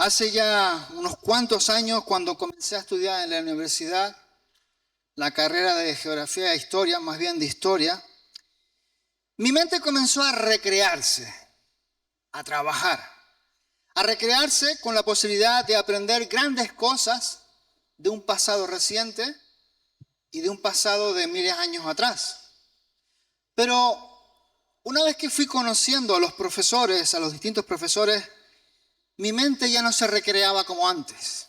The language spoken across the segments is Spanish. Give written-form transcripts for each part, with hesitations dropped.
Hace ya unos cuantos años, cuando comencé a estudiar en la universidad, la carrera de geografía e historia, más bien de historia, mi mente comenzó a recrearse, a trabajar, a recrearse con la posibilidad de aprender grandes cosas de un pasado reciente y de un pasado de miles de años atrás. Pero una vez que fui conociendo a los profesores, a los distintos profesores, mi mente ya no se recreaba como antes.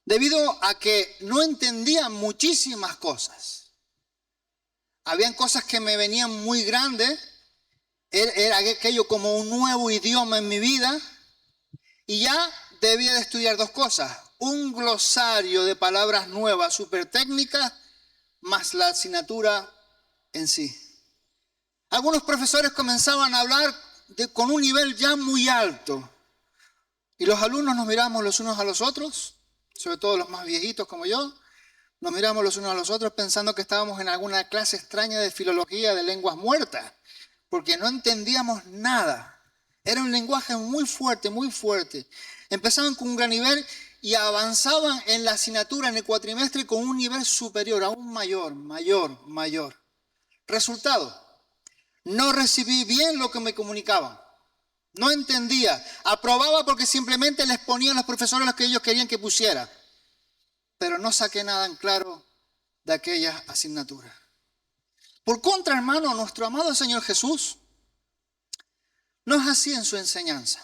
Debido a que no entendía muchísimas cosas. Habían cosas que me venían muy grandes. Era aquello como un nuevo idioma en mi vida. Y ya debía de estudiar dos cosas. Un glosario de palabras nuevas, súper técnicas, más la asignatura en sí. Algunos profesores comenzaban a hablar con un nivel ya muy alto. Y los alumnos nos miramos los unos a los otros, sobre todo los más viejitos como yo, nos miramos los unos a los otros pensando que estábamos en alguna clase extraña de filología de lenguas muertas, porque no entendíamos nada. Era un lenguaje muy fuerte, muy fuerte. Empezaban con un gran nivel y avanzaban en la asignatura en el cuatrimestre con un nivel superior, aún mayor. Resultado, no recibí bien lo que me comunicaban. No entendía. Aprobaba porque simplemente les ponían los profesores lo que ellos querían que pusiera. Pero no saqué nada en claro de aquella asignatura. Por contra, hermano, nuestro amado Señor Jesús no es así en su enseñanza.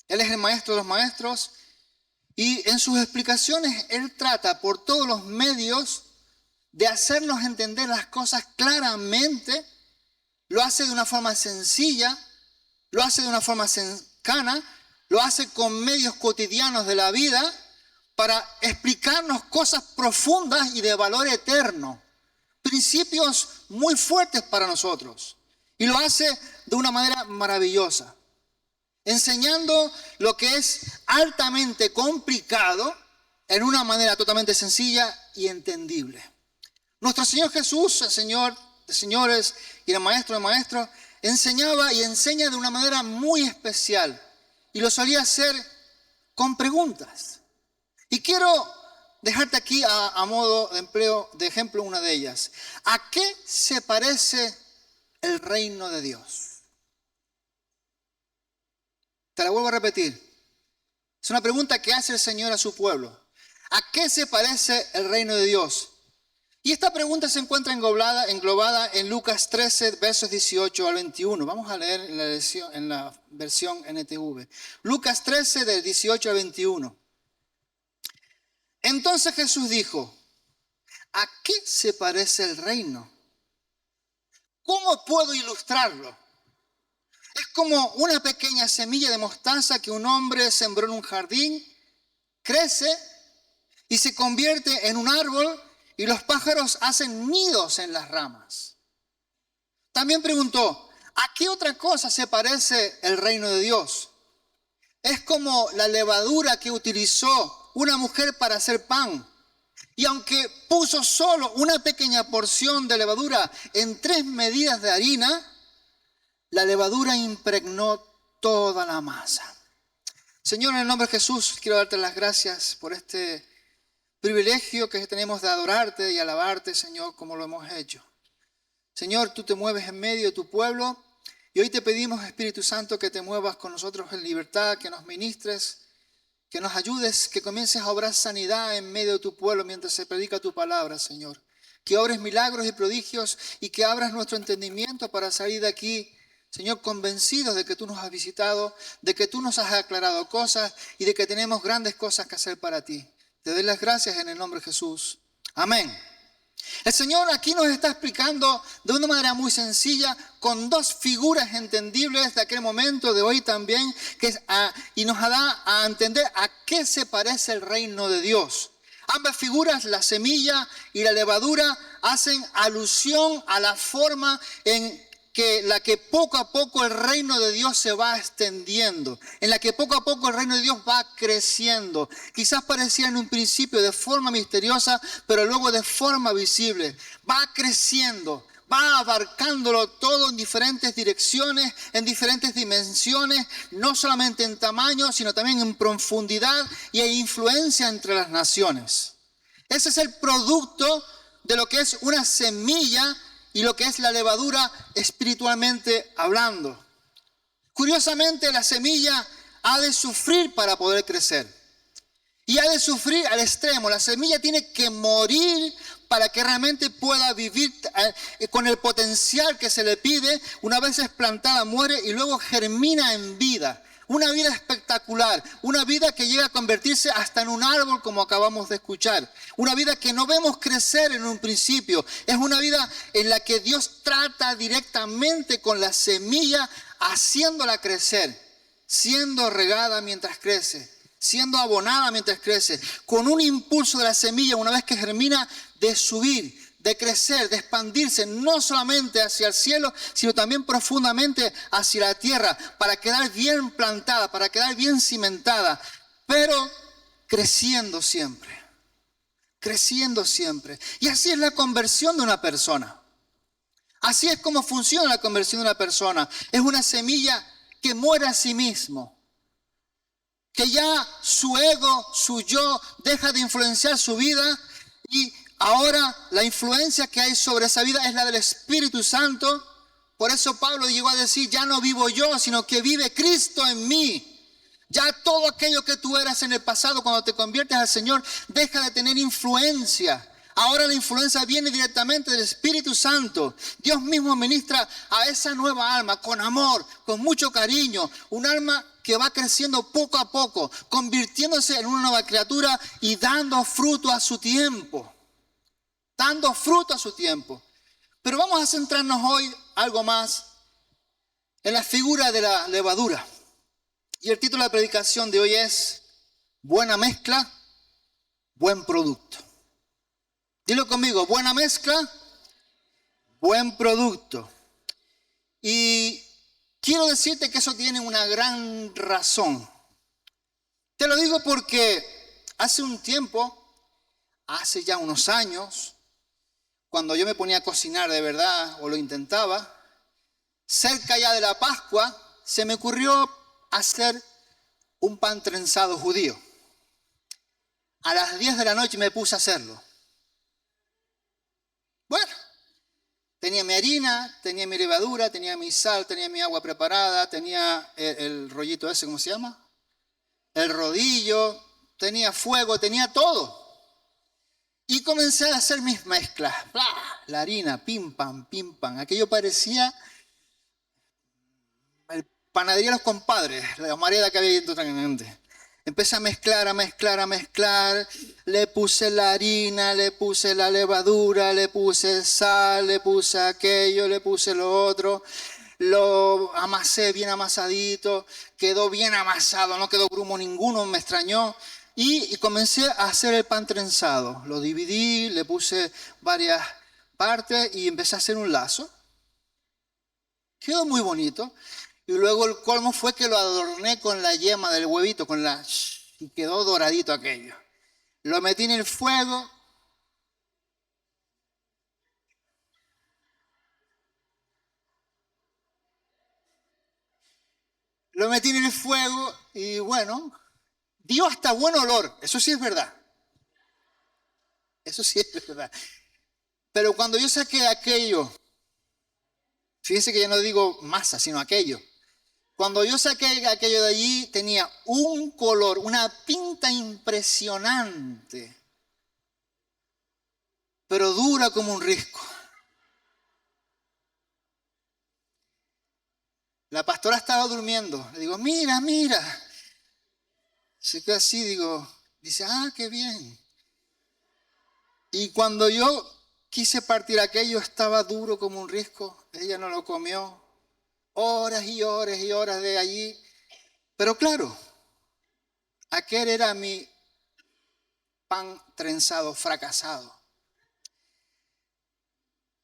Él es el maestro de los maestros y en sus explicaciones Él trata por todos los medios de hacernos entender las cosas claramente. Lo hace de una forma sencilla, lo hace de una forma cercana, lo hace con medios cotidianos de la vida para explicarnos cosas profundas y de valor eterno, principios muy fuertes para nosotros. Y lo hace de una manera maravillosa, enseñando lo que es altamente complicado en una manera totalmente sencilla y entendible. Nuestro Señor Jesús, el Señor de señores y el maestro de maestros, enseñaba y enseña de una manera muy especial y lo solía hacer con preguntas. Y quiero dejarte aquí a modo de ejemplo una de ellas. ¿A qué se parece el reino de Dios? Te la vuelvo a repetir. Es una pregunta que hace el Señor a su pueblo. ¿A qué se parece el reino de Dios? Y esta pregunta se encuentra englobada en Lucas 13, versos 18 al 21. Vamos a leer en la versión NTV. Lucas 13, del 18 al 21. Entonces Jesús dijo, ¿a qué se parece el reino? ¿Cómo puedo ilustrarlo? Es como una pequeña semilla de mostaza que un hombre sembró en un jardín, crece y se convierte en un árbol y los pájaros hacen nidos en las ramas. También preguntó, ¿a qué otra cosa se parece el reino de Dios? Es como la levadura que utilizó una mujer para hacer pan. Y aunque puso solo una pequeña porción de levadura en 3 medidas de harina, la levadura impregnó toda la masa. Señor, en el nombre de Jesús, quiero darte las gracias por este privilegio que tenemos de adorarte y alabarte, Señor, como lo hemos hecho. Señor, tú te mueves en medio de tu pueblo y hoy te pedimos, Espíritu Santo, que te muevas con nosotros en libertad, que nos ministres, que nos ayudes, que comiences a obrar sanidad en medio de tu pueblo mientras se predica tu palabra, Señor. Que obres milagros y prodigios y que abras nuestro entendimiento para salir de aquí, Señor, convencidos de que tú nos has visitado, de que tú nos has aclarado cosas y de que tenemos grandes cosas que hacer para ti. Te doy las gracias en el nombre de Jesús. Amén. El Señor aquí nos está explicando de una manera muy sencilla, con 2 figuras entendibles de aquel momento, de hoy también, y nos da a entender a qué se parece el reino de Dios. Ambas figuras, la semilla y la levadura, hacen alusión a la forma en la que poco a poco el reino de Dios se va extendiendo, en la que poco a poco el reino de Dios va creciendo. Quizás parecía en un principio de forma misteriosa, pero luego de forma visible. Va creciendo, va abarcándolo todo en diferentes direcciones, en diferentes dimensiones, no solamente en tamaño, sino también en profundidad y en influencia entre las naciones. Ese es el producto de lo que es una semilla y lo que es la levadura espiritualmente hablando. Curiosamente, la semilla ha de sufrir para poder crecer. Y ha de sufrir al extremo. La semilla tiene que morir para que realmente pueda vivir con el potencial que se le pide. Una vez es plantada, muere y luego germina en vida. Una vida espectacular, una vida que llega a convertirse hasta en un árbol como acabamos de escuchar. Una vida que no vemos crecer en un principio. Es una vida en la que Dios trata directamente con la semilla, haciéndola crecer, siendo regada mientras crece, siendo abonada mientras crece, con un impulso de la semilla una vez que germina de subir, de crecer, de expandirse, no solamente hacia el cielo, sino también profundamente hacia la tierra, para quedar bien plantada, para quedar bien cimentada, pero creciendo siempre, creciendo siempre. Y así es la conversión de una persona. Así es como funciona la conversión de una persona. Es una semilla que muere a sí mismo, que ya su ego, su yo, deja de influenciar su vida y ahora la influencia que hay sobre esa vida es la del Espíritu Santo. Por eso Pablo llegó a decir, ya no vivo yo, sino que vive Cristo en mí. Ya todo aquello que tú eras en el pasado, cuando te conviertes al Señor, deja de tener influencia. Ahora la influencia viene directamente del Espíritu Santo. Dios mismo ministra a esa nueva alma con amor, con mucho cariño. Un alma que va creciendo poco a poco, convirtiéndose en una nueva criatura y dando fruto a su tiempo. Dando fruto a su tiempo. Pero vamos a centrarnos hoy algo más en la figura de la levadura. Y el título de la predicación de hoy es Buena mezcla, buen producto. Dilo conmigo, buena mezcla, buen producto. Y quiero decirte que eso tiene una gran razón. Te lo digo porque hace un tiempo, hace ya unos años, cuando yo me ponía a cocinar de verdad, o lo intentaba, cerca ya de la Pascua, se me ocurrió hacer un pan trenzado judío. A las 10 de la noche me puse a hacerlo. Bueno, tenía mi harina, tenía mi levadura, tenía mi sal, tenía mi agua preparada, tenía el rollito ese, ¿cómo se llama? El rodillo, tenía fuego, tenía todo. Y comencé a hacer mis mezclas. ¡Blah! La harina, pim, pam, pim, pam. Aquello parecía el panadería de los compadres, la mariada que había ahí totalmente. Empecé a mezclar, a mezclar, a mezclar. Le puse la harina, le puse la levadura, le puse sal, le puse aquello, le puse lo otro. Lo amasé bien amasadito, quedó bien amasado, no quedó grumo ninguno, me extrañó. Y comencé a hacer el pan trenzado. Lo dividí, le puse varias partes y empecé a hacer un lazo. Quedó muy bonito. Y luego el colmo fue que lo adorné con la yema del huevito, y quedó doradito aquello. Lo metí en el fuego. Lo metí en el fuego y bueno, dio hasta buen olor. Eso sí es verdad. Eso sí es verdad. Pero cuando yo saqué aquello, fíjense que ya no digo masa, sino aquello. Cuando yo saqué aquello de allí, tenía un color, una pinta impresionante, pero dura como un risco. La pastora estaba durmiendo. Le digo, mira, mira. Se quedó así, dice, qué bien. Y cuando yo quise partir aquello, estaba duro como un risco. Ella no lo comió. Horas y horas y horas de allí. Pero claro, aquel era mi pan trenzado, fracasado.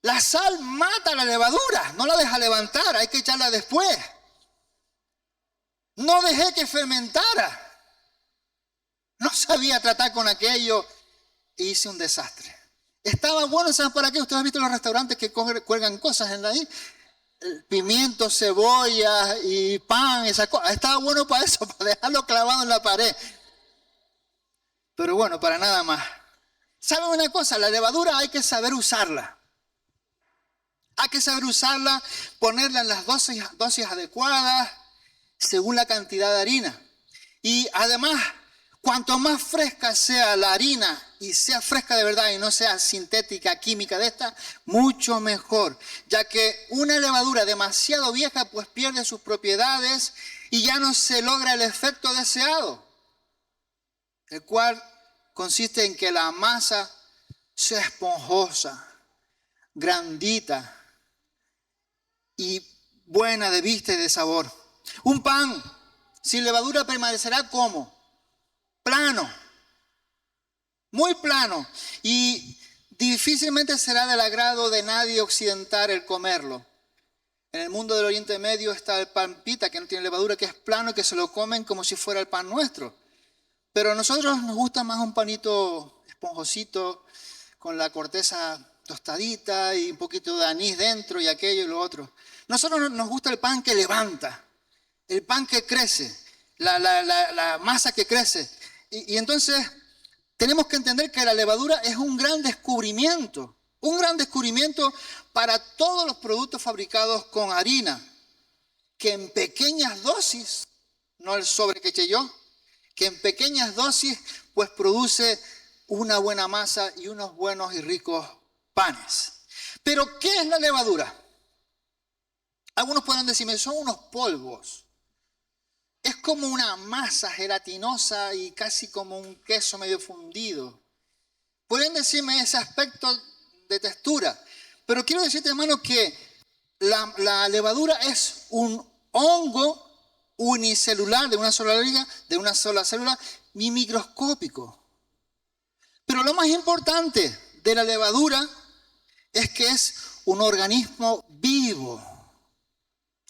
La sal mata la levadura, no la deja levantar, hay que echarla después. No dejé que fermentara. No sabía tratar con aquello e hice un desastre. Estaba bueno, ¿saben para qué? Ustedes han visto los restaurantes que cuelgan cosas en ahí. Pimiento, cebolla y pan, esa cosa. Estaba bueno para eso, para dejarlo clavado en la pared. Pero bueno, para nada más. ¿Saben una cosa? La levadura hay que saber usarla. Hay que saber usarla, ponerla en las dosis adecuadas, según la cantidad de harina. Y además, cuanto más fresca sea la harina y sea fresca de verdad y no sea sintética, química de esta, mucho mejor. Ya que una levadura demasiado vieja pues pierde sus propiedades y ya no se logra el efecto deseado. El cual consiste en que la masa sea esponjosa, grandita y buena de vista y de sabor. Un pan sin levadura permanecerá como plano, muy plano, y difícilmente será del agrado de nadie occidental el comerlo. En el mundo del Oriente Medio está el pan pita, que no tiene levadura, que es plano y que se lo comen como si fuera el pan nuestro. Pero a nosotros nos gusta más un panito esponjosito, con la corteza tostadita y un poquito de anís dentro y aquello y lo otro. Nosotros nos gusta el pan que levanta, el pan que crece, la masa que crece. Y entonces tenemos que entender que la levadura es un gran descubrimiento para todos los productos fabricados con harina, que en pequeñas dosis, no el sobre que eché yo, que en pequeñas dosis pues produce una buena masa y unos buenos y ricos panes. Pero ¿qué es la levadura? Algunos pueden decirme, son unos polvos. Es como una masa gelatinosa y casi como un queso medio fundido. Pueden decirme ese aspecto de textura. Pero quiero decirte, hermano, que la levadura es un hongo unicelular de una sola célula y microscópico. Pero lo más importante de la levadura es que es un organismo vivo.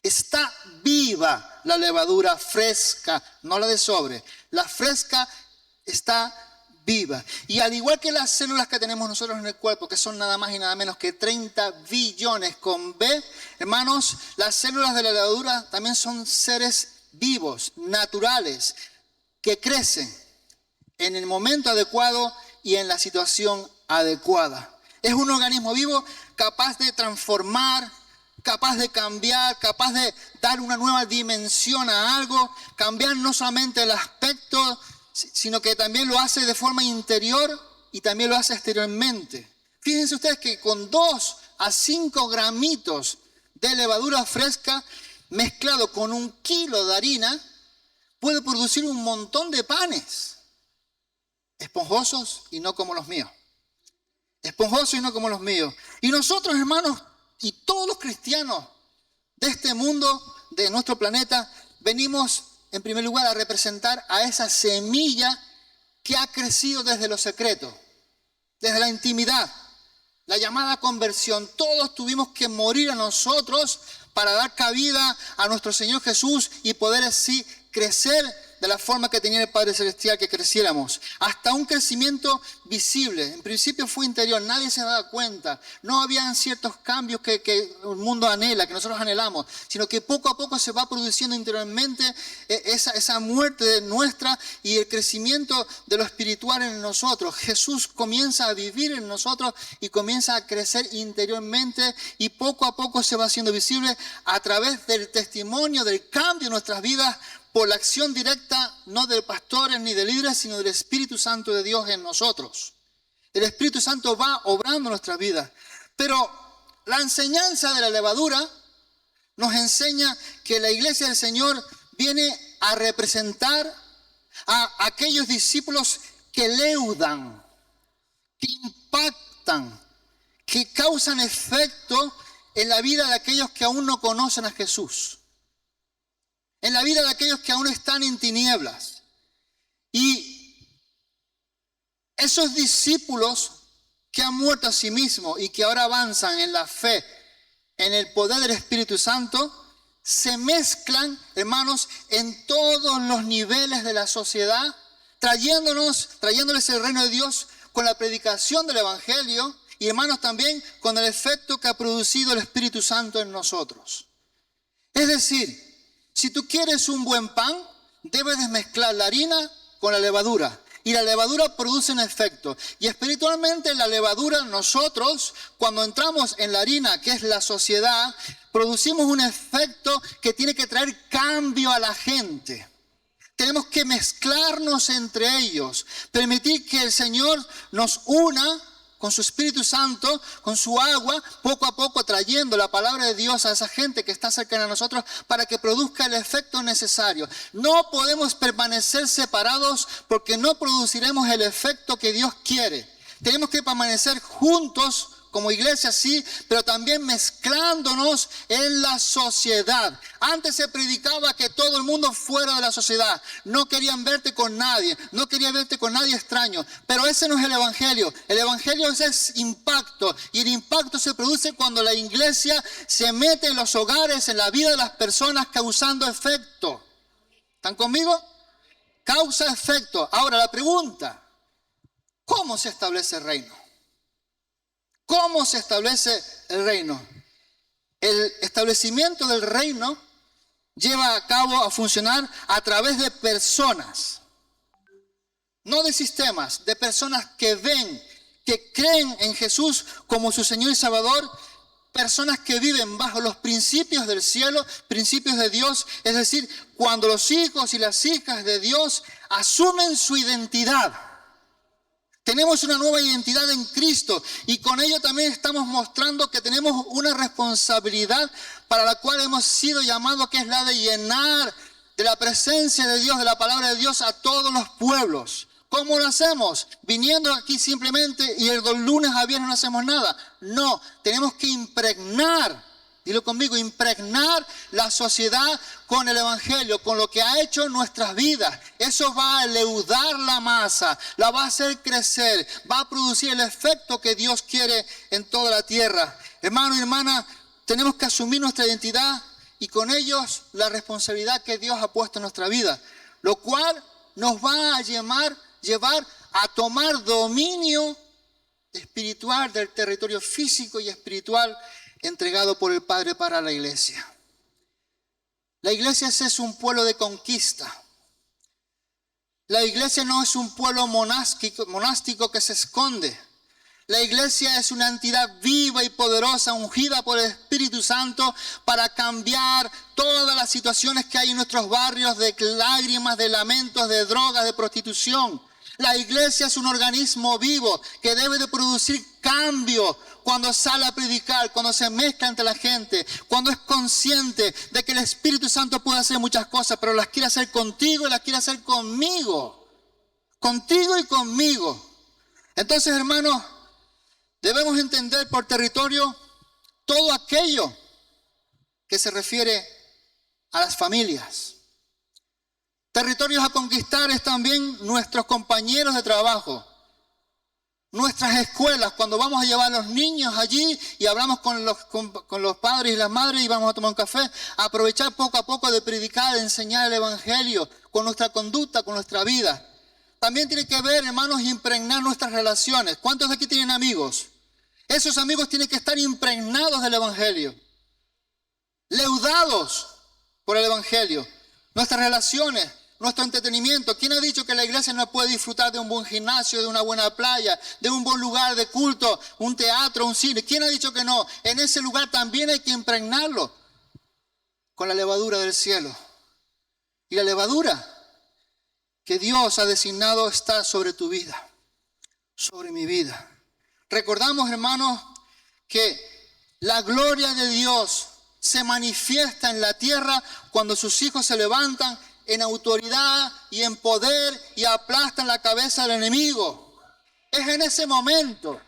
Está viva la levadura fresca, no la de sobre. La fresca está viva. Y al igual que las células que tenemos nosotros en el cuerpo, que son nada más y nada menos que 30 billones con B, hermanos, las células de la levadura también son seres vivos, naturales, que crecen en el momento adecuado y en la situación adecuada. Es un organismo vivo capaz de transformar, capaz de cambiar, capaz de dar una nueva dimensión a algo, cambiar no solamente el aspecto, sino que también lo hace de forma interior y también lo hace exteriormente. Fíjense ustedes que con 2 a 5 gramitos de levadura fresca mezclado con 1 kilo de harina puede producir un montón de panes, esponjosos y no como los míos. Esponjosos y no como los míos. Y nosotros, hermanos, y todos los cristianos de este mundo, de nuestro planeta, venimos en primer lugar a representar a esa semilla que ha crecido desde lo secreto, desde la intimidad, la llamada conversión. Todos tuvimos que morir a nosotros para dar cabida a nuestro Señor Jesús y poder así crecer de la forma que tenía el Padre Celestial que creciéramos, hasta un crecimiento visible. En principio fue interior, nadie se daba cuenta, no habían ciertos cambios que el mundo anhela, que nosotros anhelamos, sino que poco a poco se va produciendo interiormente esa muerte nuestra y el crecimiento de lo espiritual en nosotros. Jesús comienza a vivir en nosotros y comienza a crecer interiormente y poco a poco se va haciendo visible a través del testimonio, del cambio en nuestras vidas, por la acción directa, no de pastores ni de líderes, sino del Espíritu Santo de Dios en nosotros. El Espíritu Santo va obrando en nuestras vidas. Pero la enseñanza de la levadura nos enseña que la iglesia del Señor viene a representar a aquellos discípulos que leudan, que impactan, que causan efecto en la vida de aquellos que aún no conocen a Jesús. En la vida de aquellos que aún están en tinieblas. Y esos discípulos que han muerto a sí mismos y que ahora avanzan en la fe, en el poder del Espíritu Santo, se mezclan, hermanos, en todos los niveles de la sociedad, trayéndoles el reino de Dios con la predicación del Evangelio y hermanos también con el efecto que ha producido el Espíritu Santo en nosotros. Es decir, si tú quieres un buen pan, debes de mezclar la harina con la levadura. Y la levadura produce un efecto. Y espiritualmente la levadura, nosotros, cuando entramos en la harina, que es la sociedad, producimos un efecto que tiene que traer cambio a la gente. Tenemos que mezclarnos entre ellos, permitir que el Señor nos una con su Espíritu Santo, con su agua, poco a poco trayendo la palabra de Dios a esa gente que está cercana a nosotros para que produzca el efecto necesario. No podemos permanecer separados porque no produciremos el efecto que Dios quiere. Tenemos que permanecer juntos como iglesia, sí, pero también mezclándonos en la sociedad. Antes se predicaba que todo el mundo fuera de la sociedad. No querían verte con nadie, no querían verte con nadie extraño. Pero ese no es el evangelio. El evangelio es impacto. Y el impacto se produce cuando la iglesia se mete en los hogares, en la vida de las personas, causando efecto. ¿Están conmigo? Causa efecto. Ahora la pregunta, ¿cómo se establece el reino? ¿Cómo se establece el reino? El establecimiento del reino lleva a cabo a funcionar a través de personas, no de sistemas, de personas que ven, que creen en Jesús como su Señor y Salvador, personas que viven bajo los principios del cielo, principios de Dios, es decir, cuando los hijos y las hijas de Dios asumen su identidad. Tenemos una nueva identidad en Cristo y con ello también estamos mostrando que tenemos una responsabilidad para la cual hemos sido llamados, que es la de llenar de la presencia de Dios, de la palabra de Dios a todos los pueblos. ¿Cómo lo hacemos? Viniendo aquí simplemente y el lunes a viernes no hacemos nada. No, tenemos que impregnar. Dilo conmigo, impregnar la sociedad con el evangelio, con lo que ha hecho en nuestras vidas. Eso va a leudar la masa, la va a hacer crecer, va a producir el efecto que Dios quiere en toda la tierra. Hermano y hermana, tenemos que asumir nuestra identidad y con ellos la responsabilidad que Dios ha puesto en nuestra vida, lo cual nos va a llevar a tomar dominio espiritual del territorio físico y espiritual entregado por el Padre para la iglesia. La iglesia es un pueblo de conquista. La iglesia no es un pueblo monástico que se esconde. La iglesia es una entidad viva y poderosa, ungida por el Espíritu Santo para cambiar todas las situaciones que hay en nuestros barrios de lágrimas, de lamentos, de drogas, de prostitución. La iglesia es un organismo vivo que debe de producir cambio cuando sale a predicar, cuando se mezcla entre la gente, cuando es consciente de que el Espíritu Santo puede hacer muchas cosas, pero las quiere hacer contigo y las quiere hacer conmigo. Contigo y conmigo. Entonces, hermanos, debemos entender por territorio todo aquello que se refiere a las familias. Territorios a conquistar es también nuestros compañeros de trabajo, nuestras escuelas, cuando vamos a llevar a los niños allí y hablamos con los padres y las madres y vamos a tomar un café, a aprovechar poco a poco de predicar, de enseñar el evangelio con nuestra conducta, con nuestra vida. También tiene que ver, hermanos, impregnar nuestras relaciones. ¿Cuántos de aquí tienen amigos? Esos amigos tienen que estar impregnados del evangelio, leudados por el evangelio. Nuestras relaciones, nuestro entretenimiento. ¿Quién ha dicho que la iglesia no puede disfrutar de un buen gimnasio, de una buena playa, de un buen lugar de culto, un teatro, un cine? ¿Quién ha dicho que no? En ese lugar también hay que impregnarlo con la levadura del cielo. Y la levadura que Dios ha designado está sobre tu vida, sobre mi vida. Recordamos, hermanos, que la gloria de Dios se manifiesta en la tierra cuando sus hijos se levantan en autoridad y en poder y aplastan la cabeza del enemigo. Es en ese momento.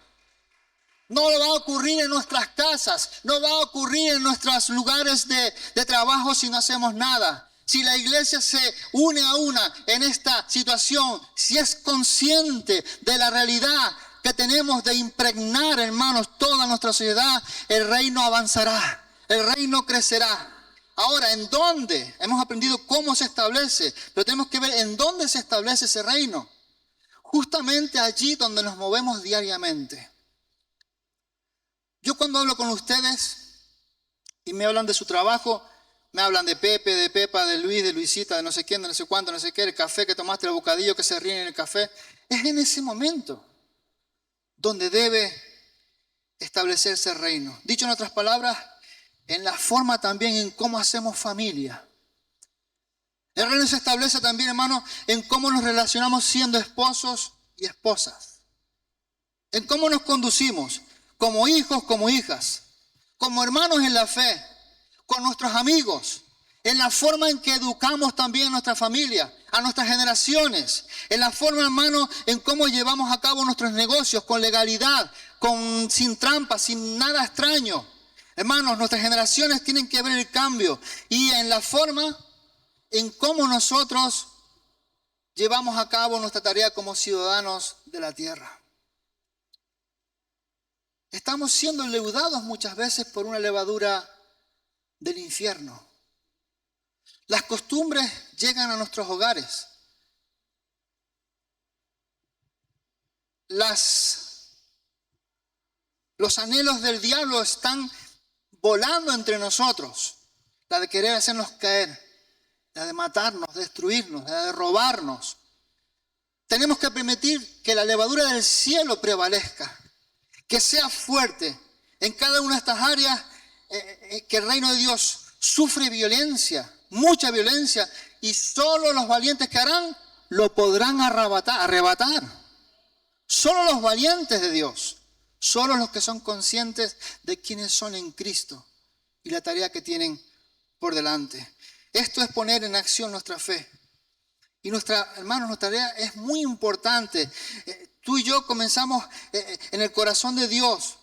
No va a ocurrir en nuestras casas, no va a ocurrir en nuestros lugares de trabajo si no hacemos nada. Si la iglesia se une a una en esta situación, si es consciente de la realidad que tenemos de impregnar, hermanos, toda nuestra sociedad, el reino avanzará, el reino crecerá. Ahora, ¿en dónde? Hemos aprendido cómo se establece, pero tenemos que ver en dónde se establece ese reino. Justamente allí donde nos movemos diariamente. Yo cuando hablo con ustedes y me hablan de su trabajo, me hablan de Pepe, de Pepa, de Luis, de Luisita, de no sé quién, de no sé cuánto, no sé qué, el café que tomaste, el bocadillo que se ríen en el café. Es en ese momento donde debe establecerse el reino. Dicho en otras palabras, en la forma también en cómo hacemos familia. El reino se establece también, hermano, en cómo nos relacionamos siendo esposos y esposas. En cómo nos conducimos, como hijos, como hijas, como hermanos en la fe, con nuestros amigos, en la forma en que educamos también a nuestra familia, a nuestras generaciones, en la forma, hermano, en cómo llevamos a cabo nuestros negocios con legalidad, sin trampas, sin nada extraño. Hermanos, nuestras generaciones tienen que ver el cambio y en la forma en cómo nosotros llevamos a cabo nuestra tarea como ciudadanos de la tierra. Estamos siendo leudados muchas veces por una levadura del infierno. Las costumbres llegan a nuestros hogares. Los anhelos del diablo están volando entre nosotros. La de querer hacernos caer, la de matarnos, destruirnos, la de robarnos. Tenemos que permitir que la levadura del cielo prevalezca, que sea fuerte en cada una de estas áreas, que el reino de Dios sufre violencia, mucha violencia, y solo los valientes que harán lo podrán arrebatar. Solo los valientes de Dios, solo los que son conscientes de quiénes son en Cristo y la tarea que tienen por delante. Esto es poner en acción nuestra fe. Y hermanos, nuestra tarea es muy importante. Tú y yo comenzamos en el corazón de Dios.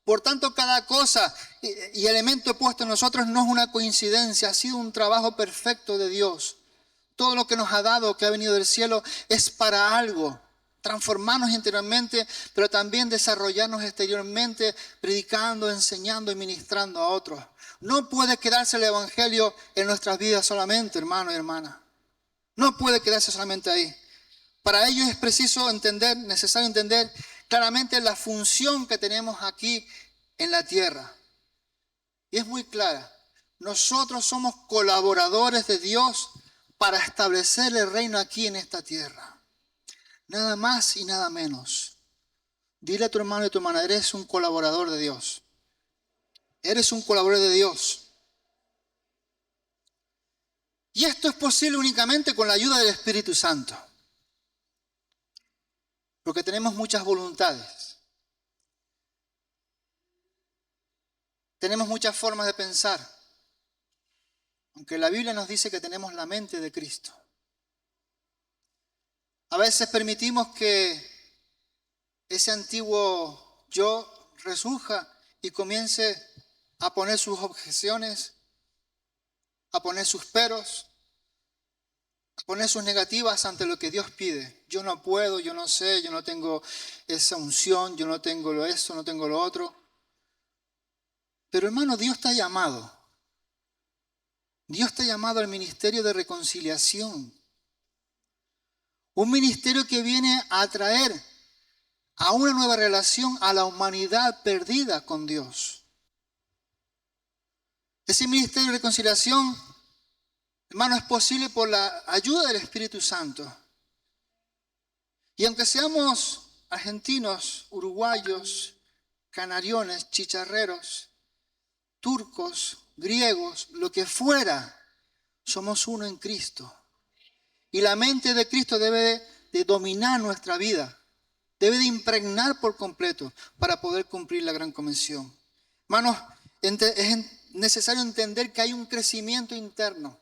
Por tanto, cada cosa y elemento puesto en nosotros no es una coincidencia, ha sido un trabajo perfecto de Dios. Todo lo que nos ha dado, que ha venido del cielo, es para algo. Transformarnos interiormente, pero también desarrollarnos exteriormente, predicando, enseñando y ministrando a otros. No puede quedarse el evangelio en nuestras vidas solamente, hermano y hermana. No puede quedarse solamente ahí. Para ello es necesario entender claramente la función que tenemos aquí en la tierra. Y es muy clara. Nosotros somos colaboradores de Dios para establecer el reino aquí en esta tierra. Nada más y nada menos. Dile a tu hermano y a tu hermana, eres un colaborador de Dios. Eres un colaborador de Dios. Y esto es posible únicamente con la ayuda del Espíritu Santo. Porque tenemos muchas voluntades. Tenemos muchas formas de pensar. Aunque la Biblia nos dice que tenemos la mente de Cristo. A veces permitimos que ese antiguo yo resurja y comience a poner sus objeciones, a poner sus peros, a poner sus negativas ante lo que Dios pide. Yo no puedo, yo no sé, yo no tengo esa unción, yo no tengo eso, no tengo lo otro. Pero hermano, Dios te ha llamado. Dios te ha llamado al ministerio de reconciliación. Un ministerio que viene a traer a una nueva relación a la humanidad perdida con Dios. Ese ministerio de reconciliación, hermano, es posible por la ayuda del Espíritu Santo. Y aunque seamos argentinos, uruguayos, canariones, chicharreros, turcos, griegos, lo que fuera, somos uno en Cristo. Y la mente de Cristo debe de dominar nuestra vida. Debe de impregnar por completo para poder cumplir la gran comisión. Hermanos, es necesario entender que hay un crecimiento interno.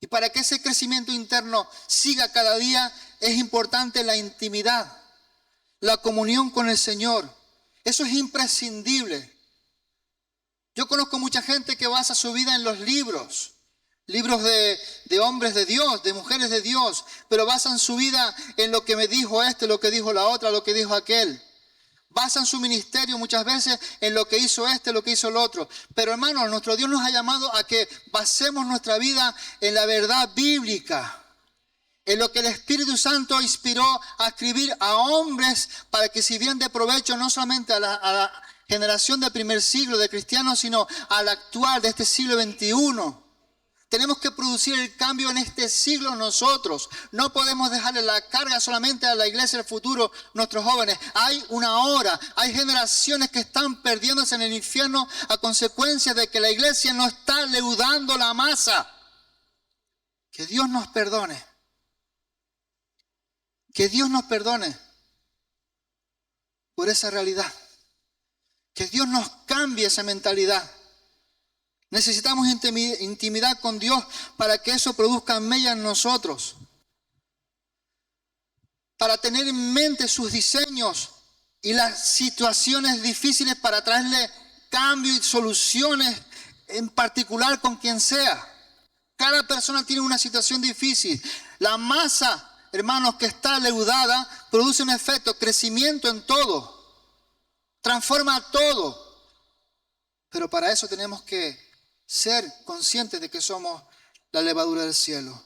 Y para que ese crecimiento interno siga cada día, es importante la intimidad, la comunión con el Señor. Eso es imprescindible. Yo conozco mucha gente que basa su vida en los libros de hombres de Dios, de mujeres de Dios, pero basan su vida en lo que me dijo este, lo que dijo la otra, lo que dijo aquel. Basan su ministerio muchas veces en lo que hizo este, lo que hizo el otro. Pero hermanos, nuestro Dios nos ha llamado a que basemos nuestra vida en la verdad bíblica, en lo que el Espíritu Santo inspiró a escribir a hombres para que sirvieran de provecho no solamente a la generación del primer siglo de cristianos, sino a la actual de este siglo XXI. Tenemos que producir el cambio en este siglo nosotros. No podemos dejarle la carga solamente a la iglesia del futuro, nuestros jóvenes. Hay una hora, hay generaciones que están perdiéndose en el infierno a consecuencia de que la iglesia no está leudando la masa. Que Dios nos perdone. Que Dios nos perdone por esa realidad. Que Dios nos cambie esa mentalidad. Necesitamos intimidad con Dios para que eso produzca mella en nosotros. Para tener en mente sus diseños y las situaciones difíciles para traerle cambio y soluciones en particular con quien sea. Cada persona tiene una situación difícil. La masa, hermanos, que está leudada produce un efecto, crecimiento en todo. Transforma todo. Pero para eso tenemos que ser conscientes de que somos la levadura del cielo.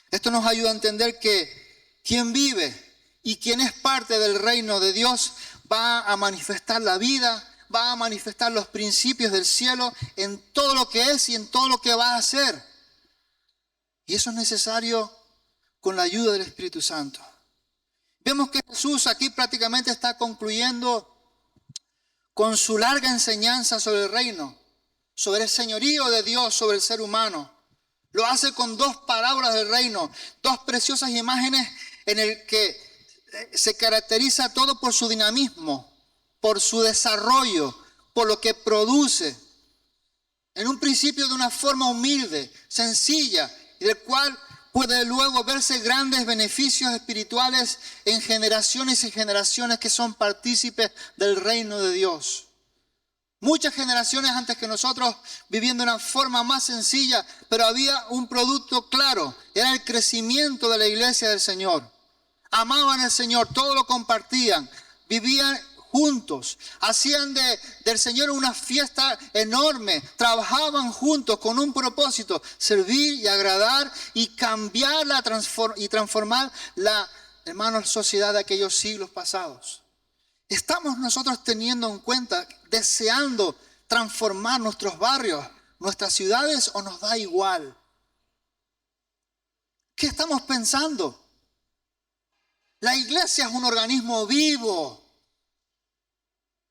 Esto nos ayuda a entender que quien vive y quien es parte del reino de Dios va a manifestar la vida, va a manifestar los principios del cielo en todo lo que es y en todo lo que va a hacer. Y eso es necesario con la ayuda del Espíritu Santo. Vemos que Jesús aquí prácticamente está concluyendo con su larga enseñanza sobre el reino, sobre el señorío de Dios sobre el ser humano. Lo hace con dos parábolas del reino, dos preciosas imágenes en el que se caracteriza todo por su dinamismo, por su desarrollo, por lo que produce. En un principio de una forma humilde, sencilla, y del cual puede luego verse grandes beneficios espirituales en generaciones y generaciones que son partícipes del reino de Dios. Muchas generaciones antes que nosotros viviendo de una forma más sencilla, pero había un producto claro, era el crecimiento de la iglesia del Señor. Amaban al Señor, todo lo compartían, vivían juntos, hacían del Señor una fiesta enorme, trabajaban juntos con un propósito, servir y agradar y cambiar y transformar la, hermanos, sociedad de aquellos siglos pasados. ¿Estamos nosotros teniendo en cuenta, deseando transformar nuestros barrios, nuestras ciudades, o nos da igual? ¿Qué estamos pensando? La iglesia es un organismo vivo.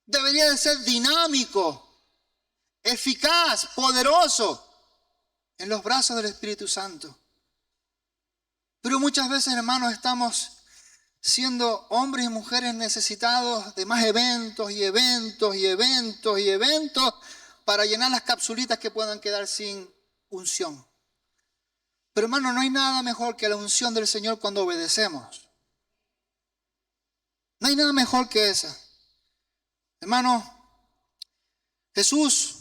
Debería de ser dinámico, eficaz, poderoso en los brazos del Espíritu Santo. Pero muchas veces, hermanos, estamos siendo hombres y mujeres necesitados de más eventos y eventos y eventos y eventos para llenar las capsulitas que puedan quedar sin unción. Pero hermano, no hay nada mejor que la unción del Señor cuando obedecemos. No hay nada mejor que esa. Hermano, Jesús,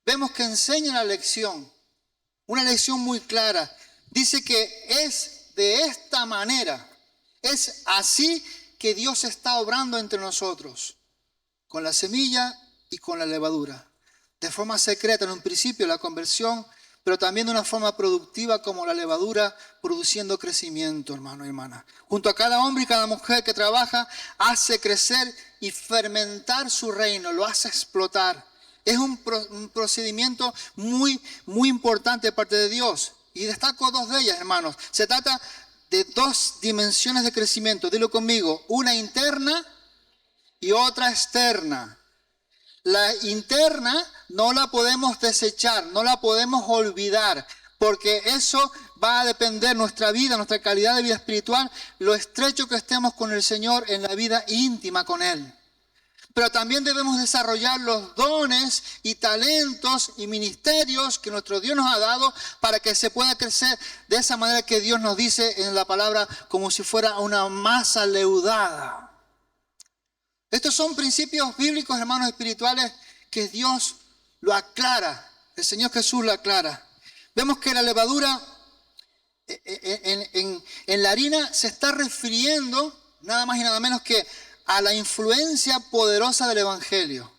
vemos que enseña la lección, una lección muy clara. Dice que es de esta manera. Es así que Dios está obrando entre nosotros, con la semilla y con la levadura. De forma secreta en un principio la conversión, pero también de una forma productiva como la levadura, produciendo crecimiento, hermano y hermana. Junto a cada hombre y cada mujer que trabaja, hace crecer y fermentar su reino, lo hace explotar. Es un procedimiento muy, muy importante de parte de Dios. Y destaco dos de ellas, hermanos. Se trata de dos dimensiones de crecimiento. Dilo conmigo, una interna y otra externa. La interna no la podemos desechar, no la podemos olvidar, porque eso va a depender nuestra vida, nuestra calidad de vida espiritual, lo estrecho que estemos con el Señor en la vida íntima con Él. Pero también debemos desarrollar los dones y talentos y ministerios que nuestro Dios nos ha dado para que se pueda crecer de esa manera que Dios nos dice en la palabra, como si fuera una masa leudada. Estos son principios bíblicos, hermanos espirituales, que Dios lo aclara. El Señor Jesús lo aclara. Vemos que la levadura en la harina se está refiriendo nada más y nada menos que a la influencia poderosa del Evangelio.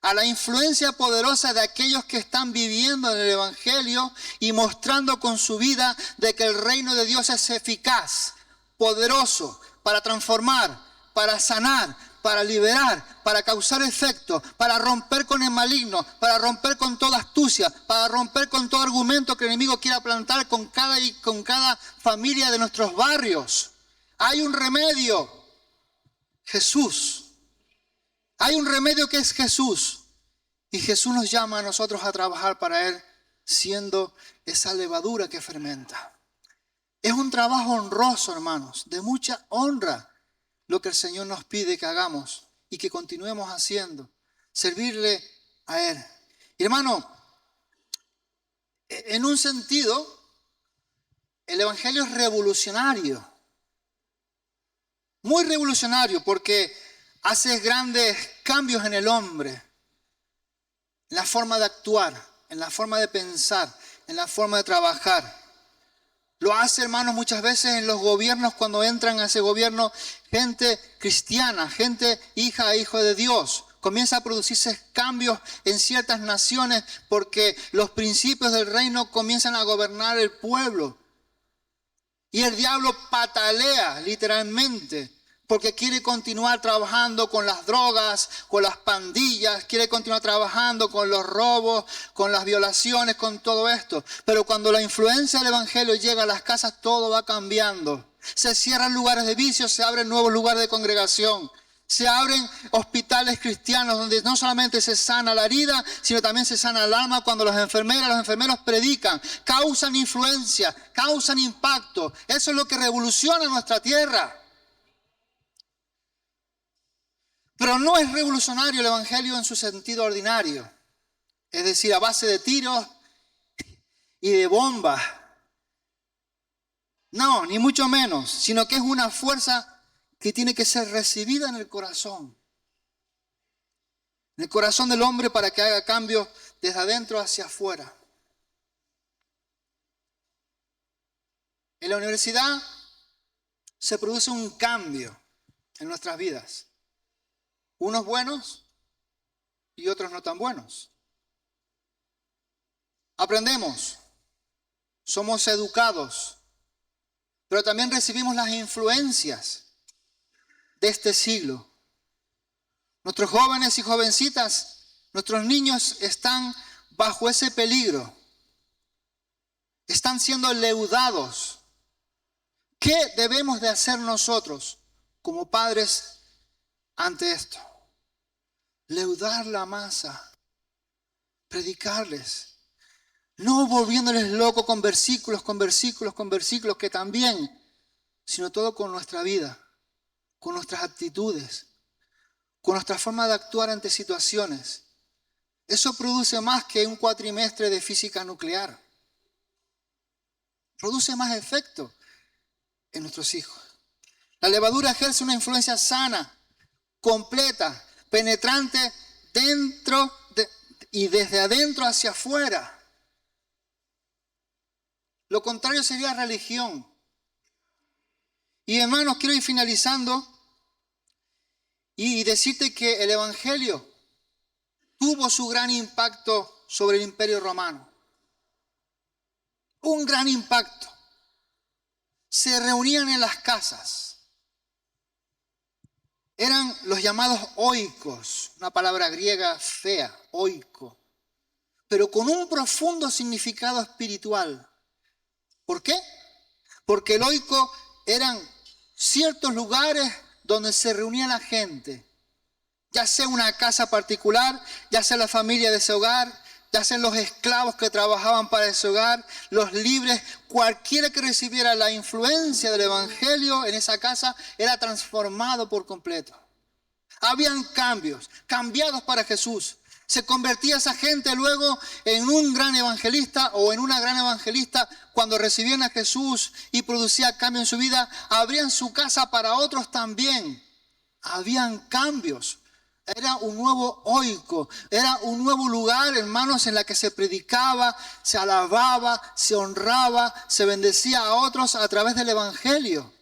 A la influencia poderosa de aquellos que están viviendo en el Evangelio y mostrando con su vida de que el reino de Dios es eficaz, poderoso, para transformar, para sanar, para liberar, para causar efecto, para romper con el maligno, para romper con toda astucia, para romper con todo argumento que el enemigo quiera plantar con cada familia de nuestros barrios. Hay un remedio, Jesús. Hay un remedio que es Jesús. Y Jesús nos llama a nosotros a trabajar para Él, siendo esa levadura que fermenta. Es un trabajo honroso, hermanos, de mucha honra, lo que el Señor nos pide que hagamos y que continuemos haciendo, servirle a Él. Y hermano, en un sentido, el Evangelio es revolucionario, muy revolucionario, porque hace grandes cambios en el hombre, en la forma de actuar, en la forma de pensar, en la forma de trabajar. Lo hace, hermanos, muchas veces en los gobiernos, cuando entran a ese gobierno gente cristiana, gente hija e hijo de Dios. Comienza a producirse cambios en ciertas naciones porque los principios del reino comienzan a gobernar el pueblo. Y el diablo patalea literalmente porque quiere continuar trabajando con las drogas, con las pandillas, quiere continuar trabajando con los robos, con las violaciones, con todo esto. Pero cuando la influencia del Evangelio llega a las casas, todo va cambiando. Se cierran lugares de vicio, se abren nuevos lugares de congregación. Se abren hospitales cristianos donde no solamente se sana la herida, sino también se sana el alma cuando las enfermeras, los enfermeros predican, causan influencia, causan impacto. Eso es lo que revoluciona nuestra tierra. Pero no es revolucionario el Evangelio en su sentido ordinario. Es decir, a base de tiros y de bombas. No, ni mucho menos, sino que es una fuerza que tiene que ser recibida en el corazón. En el corazón del hombre para que haga cambios desde adentro hacia afuera. En la universidad se produce un cambio en nuestras vidas. Unos buenos y otros no tan buenos. Aprendemos, somos educados, pero también recibimos las influencias de este siglo. Nuestros jóvenes y jovencitas, nuestros niños están bajo ese peligro. Están siendo leudados. ¿Qué debemos de hacer nosotros como padres ante esto? Leudar la masa, predicarles, no volviéndoles locos con versículos, que también, sino todo con nuestra vida, con nuestras actitudes, con nuestra forma de actuar ante situaciones. Eso produce más que un cuatrimestre de física nuclear. Produce más efecto en nuestros hijos. La levadura ejerce una influencia sana, completa, penetrante y desde adentro hacia afuera. Lo contrario sería religión. Y hermanos, quiero ir finalizando y decirte que el Evangelio tuvo su gran impacto sobre el Imperio Romano. Un gran impacto. Se reunían en las casas. Eran los llamados oikos, una palabra griega fea, oiko, pero con un profundo significado espiritual. ¿Por qué? Porque el oiko eran ciertos lugares donde se reunía la gente, ya sea una casa particular, ya sea la familia de ese hogar, ya sean los esclavos que trabajaban para ese hogar, los libres, cualquiera que recibiera la influencia del Evangelio en esa casa era transformado por completo. Habían cambiados para Jesús. Se convertía esa gente luego en un gran evangelista o en una gran evangelista cuando recibían a Jesús y producía cambio en su vida. Abrían su casa para otros también. Habían cambios. Era un nuevo oiko, era un nuevo lugar, hermanos, en la que se predicaba, se alababa, se honraba, se bendecía a otros a través del Evangelio.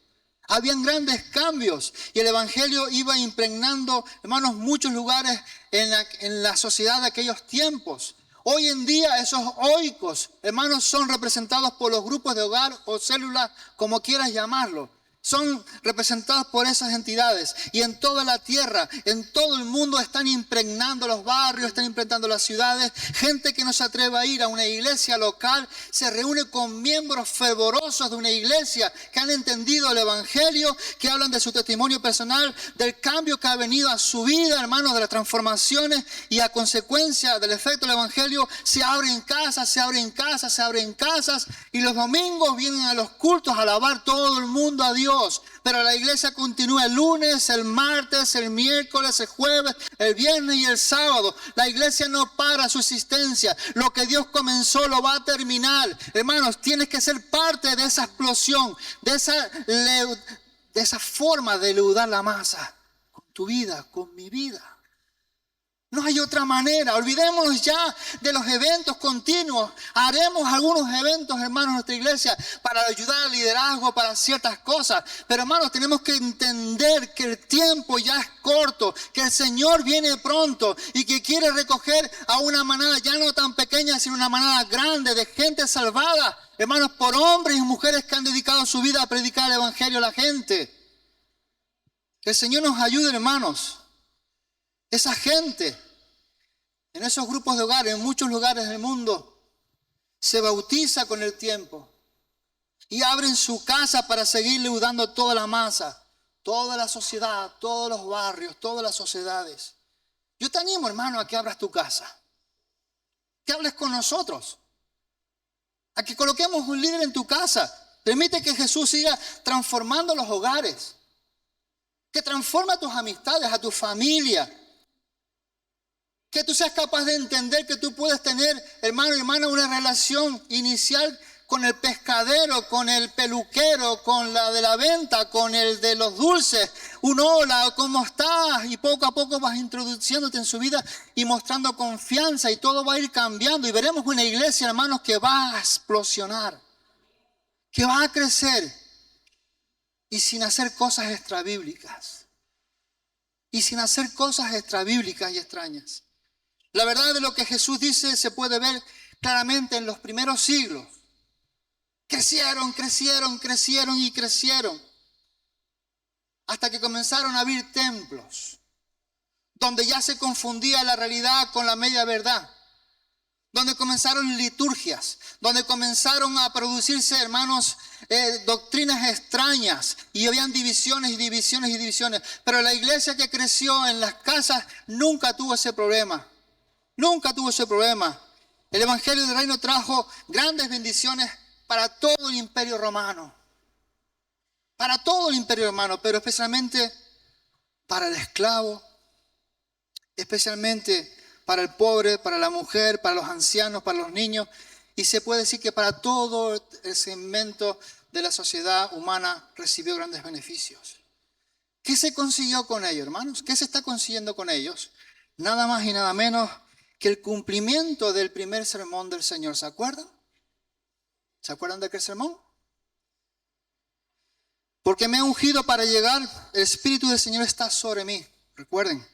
Habían grandes cambios y el Evangelio iba impregnando, hermanos, muchos lugares en la sociedad de aquellos tiempos. Hoy en día esos oikos, hermanos, son representados por los grupos de hogar o células, como quieras llamarlo. son representados por esas entidades. Y en toda la tierra, en todo el mundo están impregnando los barrios, están impregnando las ciudades. Gente que no se atreve a ir a una iglesia local se reúne con miembros fervorosos de una iglesia que han entendido el evangelio, que hablan de su testimonio personal, del cambio que ha venido a su vida, hermanos, de las transformaciones, y a consecuencia del efecto del evangelio se abren casas, se abren casas, se abren casas, y los domingos vienen a los cultos a alabar todo el mundo a Dios. Pero la iglesia continúa el lunes, el martes, el miércoles, el jueves, el viernes y el sábado. La iglesia no para su existencia. Lo que Dios comenzó lo va a terminar. Hermanos, tienes que ser parte de esa explosión, de esa forma de leudar la masa. Con tu vida, con mi vida. No hay otra manera. Olvidémonos ya de los eventos continuos. Haremos algunos eventos, hermanos, en nuestra iglesia para ayudar al liderazgo, para ciertas cosas. Pero, hermanos, tenemos que entender que el tiempo ya es corto, que el Señor viene pronto y que quiere recoger a una manada ya no tan pequeña, sino una manada grande de gente salvada. Hermanos, por hombres y mujeres que han dedicado su vida a predicar el evangelio a la gente. Que el Señor nos ayude, hermanos. Esa gente, en esos grupos de hogares, en muchos lugares del mundo, se bautiza con el tiempo y abren su casa para seguir leudando toda la masa, toda la sociedad, todos los barrios, todas las sociedades. Yo te animo, hermano, a que abras tu casa, que hables con nosotros, a que coloquemos un líder en tu casa. Permite que Jesús siga transformando los hogares, que transforme a tus amistades, a tu familia. Que tú seas capaz de entender que tú puedes tener, hermano y hermana, una relación inicial con el pescadero, con el peluquero, con la de la venta, con el de los dulces. Un hola, ¿cómo estás? Y poco a poco vas introduciéndote en su vida y mostrando confianza, y todo va a ir cambiando. Y veremos una iglesia, hermanos, que va a explosionar, que va a crecer, y sin hacer cosas extrabíblicas. Y sin hacer cosas extrabíblicas y extrañas. La verdad de lo que Jesús dice se puede ver claramente en los primeros siglos. Crecieron, crecieron, crecieron y crecieron. Hasta que comenzaron a abrir templos, donde ya se confundía la realidad con la media verdad. Donde comenzaron liturgias, donde comenzaron a producirse, hermanos, doctrinas extrañas, y habían divisiones y divisiones y divisiones. Pero la iglesia que creció en las casas nunca tuvo ese problema. Nunca tuvo ese problema. El evangelio del reino trajo grandes bendiciones para todo el imperio romano. Para todo el imperio romano, pero especialmente para el esclavo, especialmente para el pobre, para la mujer, para los ancianos, para los niños. Y se puede decir que para todo el segmento de la sociedad humana recibió grandes beneficios. ¿Qué se consiguió con ellos, hermanos? ¿Qué se está consiguiendo con ellos? Nada más y nada menos que el cumplimiento del primer sermón del Señor. ¿Se acuerdan? ¿Se acuerdan de aquel sermón? Porque me ha ungido para llegar, el Espíritu del Señor está sobre mí. Recuerden.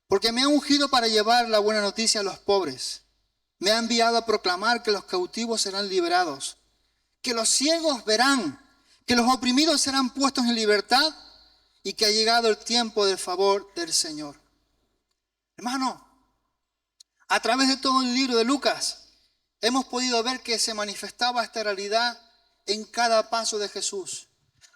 Porque me ha ungido para llevar la buena noticia a los pobres. Me ha enviado a proclamar que los cautivos serán liberados, que los ciegos verán, que los oprimidos serán puestos en libertad, y que ha llegado el tiempo del favor del Señor. Hermano, a través de todo el libro de Lucas, hemos podido ver que se manifestaba esta realidad en cada paso de Jesús.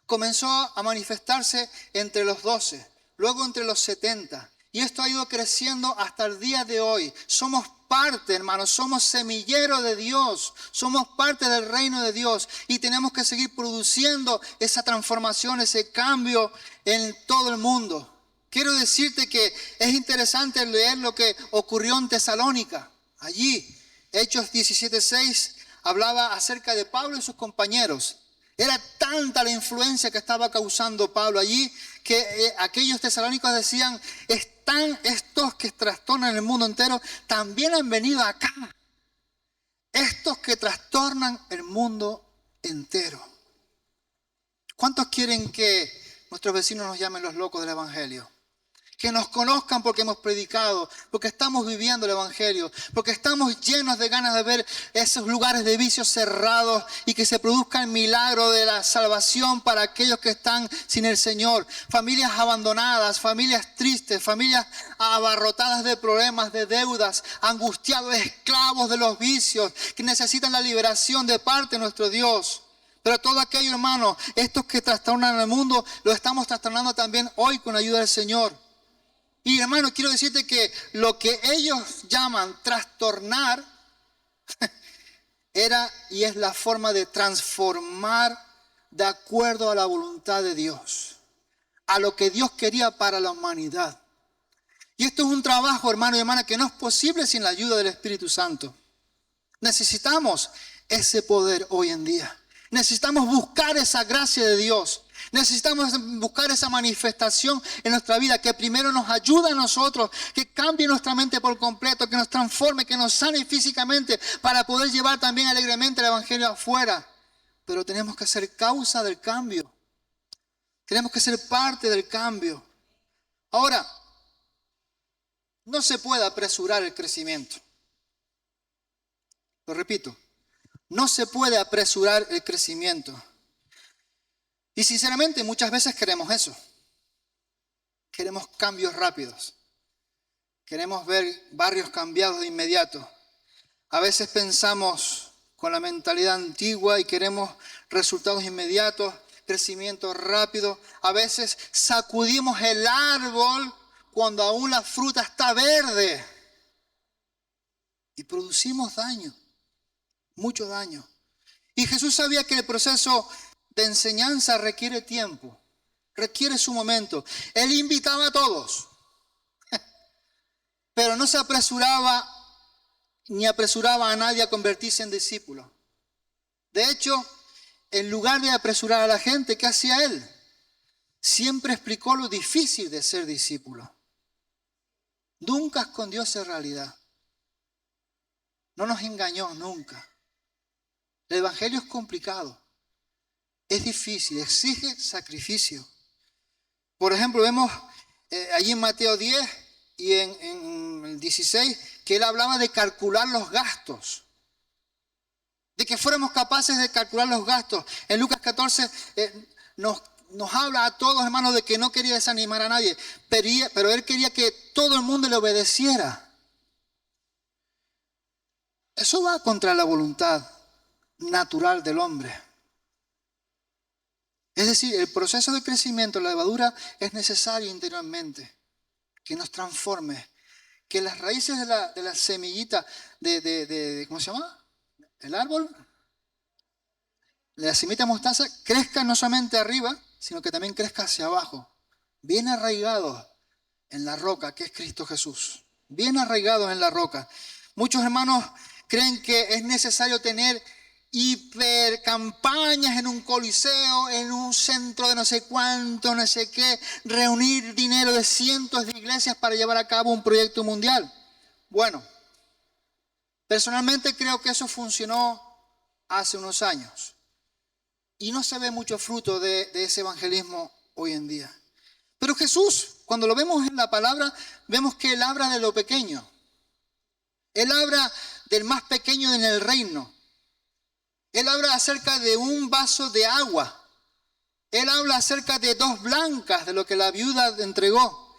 Comenzó a manifestarse entre los 12, luego entre los 70, y esto ha ido creciendo hasta el día de hoy. Somos parte, hermanos, somos semillero de Dios, somos parte del reino de Dios, y tenemos que seguir produciendo esa transformación, ese cambio en todo el mundo. Quiero decirte que es interesante leer lo que ocurrió en Tesalónica. Allí, Hechos 17:6, hablaba acerca de Pablo y sus compañeros. Era tanta la influencia que estaba causando Pablo allí, que aquellos tesalónicos decían, están estos que trastornan el mundo entero, también han venido acá. Estos que trastornan el mundo entero. ¿Cuántos quieren que nuestros vecinos nos llamen los locos del evangelio? Que nos conozcan porque hemos predicado, porque estamos viviendo el Evangelio, porque estamos llenos de ganas de ver esos lugares de vicios cerrados y que se produzca el milagro de la salvación para aquellos que están sin el Señor. Familias abandonadas, familias tristes, familias abarrotadas de problemas, de deudas, angustiados, esclavos de los vicios, que necesitan la liberación de parte de nuestro Dios. Pero todo aquello, hermano, estos que trastornan el mundo, lo estamos trastornando también hoy con la ayuda del Señor. Y hermano, quiero decirte que lo que ellos llaman trastornar era y es la forma de transformar de acuerdo a la voluntad de Dios, a lo que Dios quería para la humanidad. Y esto es un trabajo, hermano y hermana, que no es posible sin la ayuda del Espíritu Santo. Necesitamos ese poder hoy en día. Necesitamos buscar esa gracia de Dios. Necesitamos buscar esa manifestación en nuestra vida que primero nos ayuda a nosotros, que cambie nuestra mente por completo, que nos transforme, que nos sane físicamente para poder llevar también alegremente el Evangelio afuera. Pero tenemos que ser causa del cambio. Tenemos que ser parte del cambio. Ahora, no se puede apresurar el crecimiento. Lo repito, no se puede apresurar el crecimiento. Y sinceramente muchas veces queremos eso. Queremos cambios rápidos. Queremos ver barrios cambiados de inmediato. A veces pensamos con la mentalidad antigua y queremos resultados inmediatos, crecimiento rápido. A veces sacudimos el árbol cuando aún la fruta está verde. Y producimos daño, mucho daño. Y Jesús sabía que el proceso de enseñanza requiere tiempo, requiere su momento. Él invitaba a todos, pero no se apresuraba ni apresuraba a nadie a convertirse en discípulo. De hecho, en lugar de apresurar a la gente, ¿qué hacía él? Siempre explicó lo difícil de ser discípulo. Nunca escondió esa realidad. No nos engañó nunca. El Evangelio es complicado. Es difícil, exige sacrificio. Por ejemplo, vemos allí en Mateo 10 y en el 16 que él hablaba de calcular los gastos. De que fuéramos capaces de calcular los gastos. En Lucas 14 nos habla a todos, hermanos, de que no quería desanimar a nadie, pero él quería que todo el mundo le obedeciera. Eso va contra la voluntad natural del hombre. Es decir, el proceso de crecimiento, la levadura, es necesario interiormente, que nos transforme, que las raíces de la semillita ¿cómo se llama? El árbol, la semillita de mostaza, crezca no solamente arriba, sino que también crezca hacia abajo, bien arraigados en la roca, que es Cristo Jesús, bien arraigados en la roca. Muchos hermanos creen que es necesario tener hipercampañas en un coliseo, en un centro de no sé cuánto, no sé qué, reunir dinero de cientos de iglesias para llevar a cabo un proyecto mundial. Bueno, personalmente creo que eso funcionó hace unos años y no se ve mucho fruto de ese evangelismo hoy en día. Pero Jesús, cuando lo vemos en la palabra, vemos que Él habla de lo pequeño. Él habla del más pequeño en el reino. Él habla acerca de un vaso de agua. Él habla acerca de 2 blancas, de lo que la viuda entregó.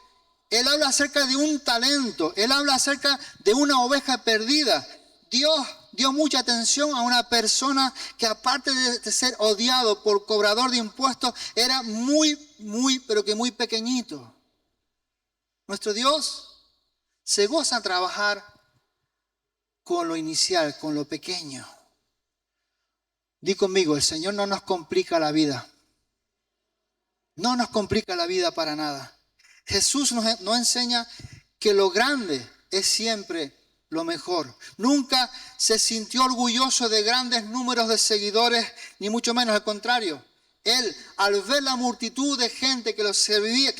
Él habla acerca de un talento. Él habla acerca de una oveja perdida. Dios dio mucha atención a una persona que, aparte de ser odiado por cobrador de impuestos, era pero que muy pequeñito. Nuestro Dios se goza en trabajar con lo inicial, con lo pequeño. Di conmigo, el Señor no nos complica la vida. No nos complica la vida para nada. Jesús nos enseña que lo grande es siempre lo mejor. Nunca se sintió orgulloso de grandes números de seguidores, ni mucho menos, al contrario. Él, al ver la multitud de gente que lo seguía,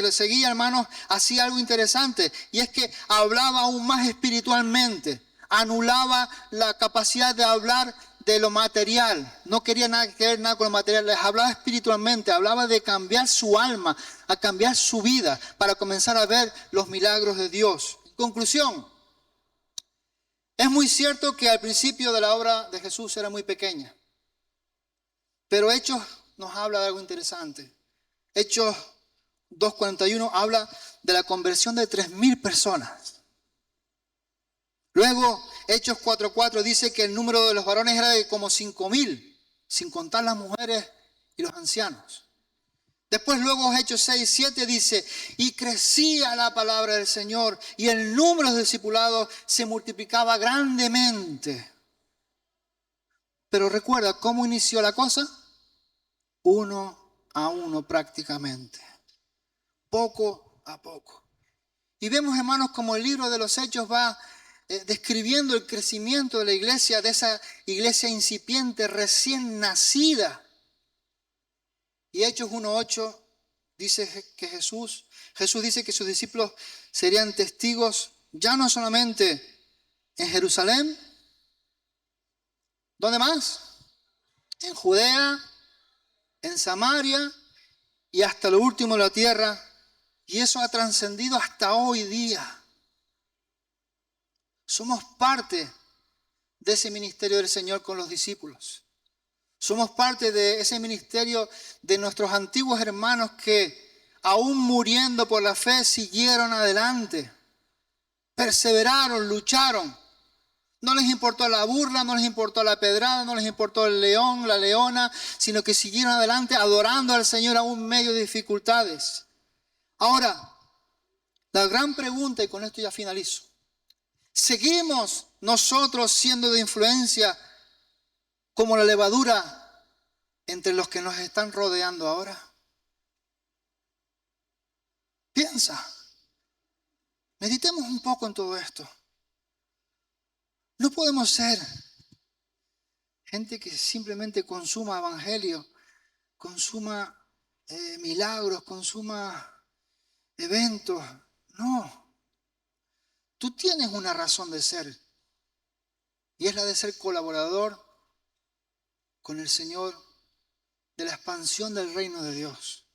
hermanos, hacía algo interesante. Y es que hablaba aún más espiritualmente. Anulaba la capacidad de hablar de lo material, no quería nada que ver nada con lo material, les hablaba espiritualmente, hablaba de cambiar su alma, a cambiar su vida para comenzar a ver los milagros de Dios. En conclusión, es muy cierto que al principio de la obra de Jesús era muy pequeña, pero Hechos nos habla de algo interesante. Hechos 2:41 habla de la conversión de 3,000 personas. Luego, Hechos 4:4 dice que el número de los varones era de como 5,000, sin contar las mujeres y los ancianos. Después, luego, Hechos 6:7 dice, y crecía la palabra del Señor, y el número de discipulados se multiplicaba grandemente. Pero recuerda, ¿cómo inició la cosa? 1 a 1 prácticamente, poco a poco. Y vemos, hermanos, como el libro de los Hechos va describiendo el crecimiento de la iglesia, de esa iglesia incipiente, recién nacida. Y Hechos 1:8 dice que Jesús dice que sus discípulos serían testigos ya no solamente en Jerusalén, ¿dónde más? En Judea, en Samaria y hasta lo último de la tierra. Y eso ha trascendido hasta hoy día. Somos parte de ese ministerio del Señor con los discípulos. Somos parte de ese ministerio de nuestros antiguos hermanos que, aún muriendo por la fe, siguieron adelante. Perseveraron, lucharon. No les importó la burla, no les importó la pedrada, no les importó el león, la leona, sino que siguieron adelante adorando al Señor aún en medio de dificultades. Ahora, la gran pregunta, y con esto ya finalizo. ¿Seguimos nosotros siendo de influencia como la levadura entre los que nos están rodeando ahora? Piensa, meditemos un poco en todo esto. No podemos ser gente que simplemente consuma evangelio, consuma milagros, consuma eventos. No. Tú tienes una razón de ser, y es la de ser colaborador con el Señor de la expansión del reino de Dios.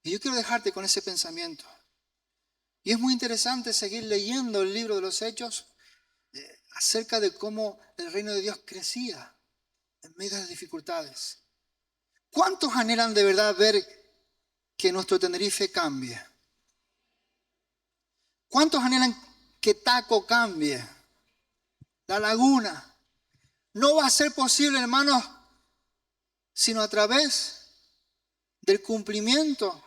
Y yo quiero dejarte con ese pensamiento. Y es muy interesante seguir leyendo el libro de los Hechos acerca de cómo el reino de Dios crecía en medio de las dificultades. ¿Cuántos anhelan de verdad ver que nuestro Tenerife cambie? ¿Cuántos anhelan que Taco cambie? La Laguna. No va a ser posible, hermanos, sino a través del cumplimiento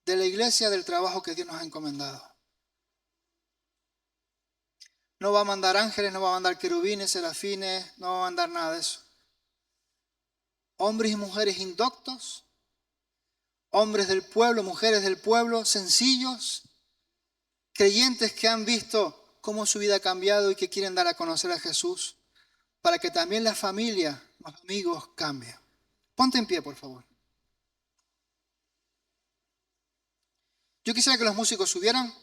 de la iglesia, del trabajo que Dios nos ha encomendado. No va a mandar ángeles, no va a mandar querubines, serafines, no va a mandar nada de eso. Hombres y mujeres indoctos, hombres del pueblo, mujeres del pueblo, sencillos, creyentes que han visto cómo su vida ha cambiado y que quieren dar a conocer a Jesús para que también la familia, los amigos cambien. Ponte en pie, por favor. Yo quisiera que los músicos subieran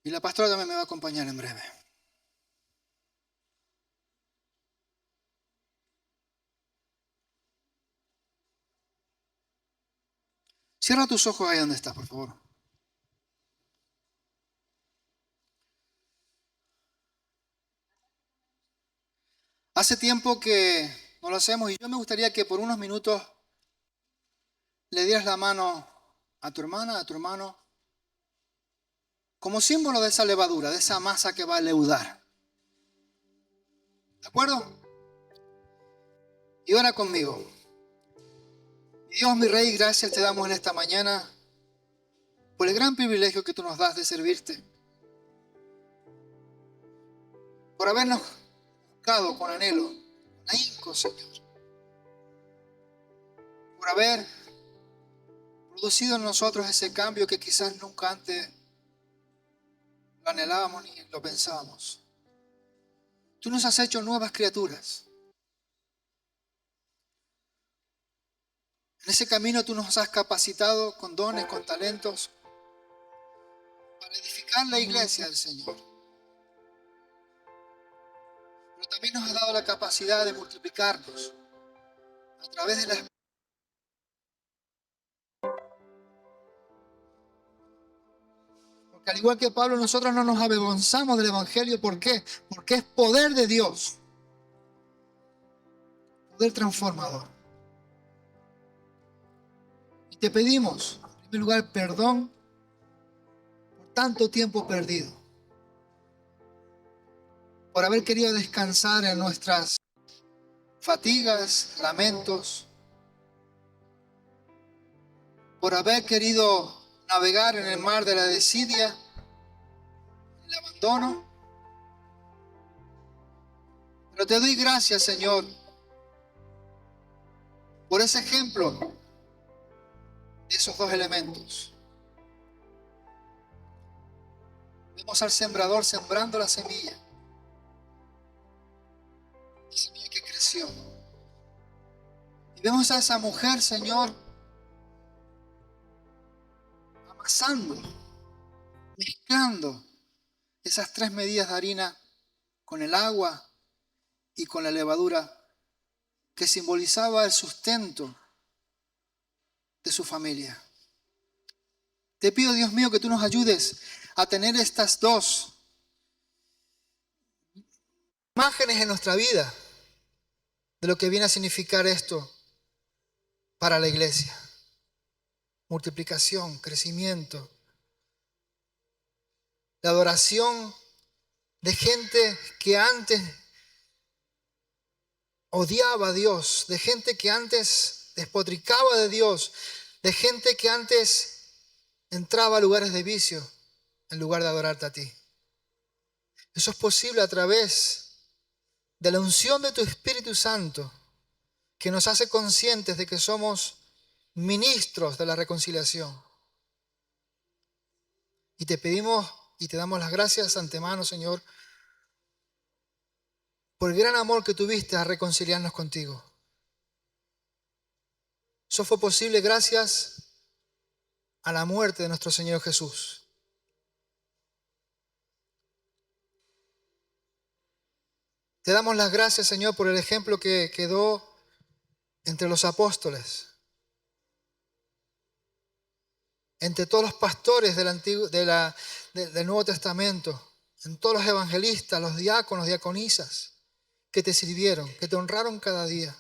y la pastora también me va a acompañar en breve. Cierra tus ojos ahí donde estás, por favor. Hace tiempo que no lo hacemos y yo me gustaría que por unos minutos le dieras la mano a tu hermana, a tu hermano, como símbolo de esa levadura, de esa masa que va a leudar. ¿De acuerdo? Y ora conmigo. Dios, mi Rey, gracias te damos en esta mañana por el gran privilegio que tú nos das de servirte. Por habernos buscado con anhelo, con ahínco, Señor. Por haber producido en nosotros ese cambio que quizás nunca antes lo anhelábamos ni lo pensábamos. Tú nos has hecho nuevas criaturas. En ese camino tú nos has capacitado con dones, con talentos, para edificar multiplicar la iglesia del Señor. Pero también nos ha dado la capacidad de multiplicarnos a través de la. Porque al igual que Pablo, nosotros no nos avergonzamos del Evangelio. ¿Por qué? Porque es poder de Dios. Poder transformador. Y te pedimos, en primer lugar, perdón por tanto tiempo perdido. Por haber querido descansar en nuestras fatigas, lamentos. Por haber querido navegar en el mar de la desidia, el abandono. Pero te doy gracias, Señor, por ese ejemplo de esos dos elementos. Vemos al sembrador sembrando la semilla que creció. Y vemos a esa mujer, Señor, amasando, mezclando esas 3 medidas de harina con el agua y con la levadura, que simbolizaba el sustento de su familia. Te pido, Dios mío, que tú nos ayudes a tener estas dos imágenes en nuestra vida de lo que viene a significar esto para la iglesia. Multiplicación, crecimiento, la adoración de gente que antes odiaba a Dios, de gente que antes despotricaba de Dios, de gente que antes entraba a lugares de vicio en lugar de adorarte a ti. Eso es posible a través de la unción de tu Espíritu Santo, que nos hace conscientes de que somos ministros de la reconciliación. Y te pedimos y te damos las gracias de antemano, Señor, por el gran amor que tuviste a reconciliarnos contigo. Eso fue posible gracias a la muerte de nuestro Señor Jesús. Te damos las gracias, Señor, por el ejemplo que quedó entre los apóstoles, entre todos los pastores del Nuevo Testamento, en todos los evangelistas, los diáconos, diaconisas, que te sirvieron, que te honraron cada día.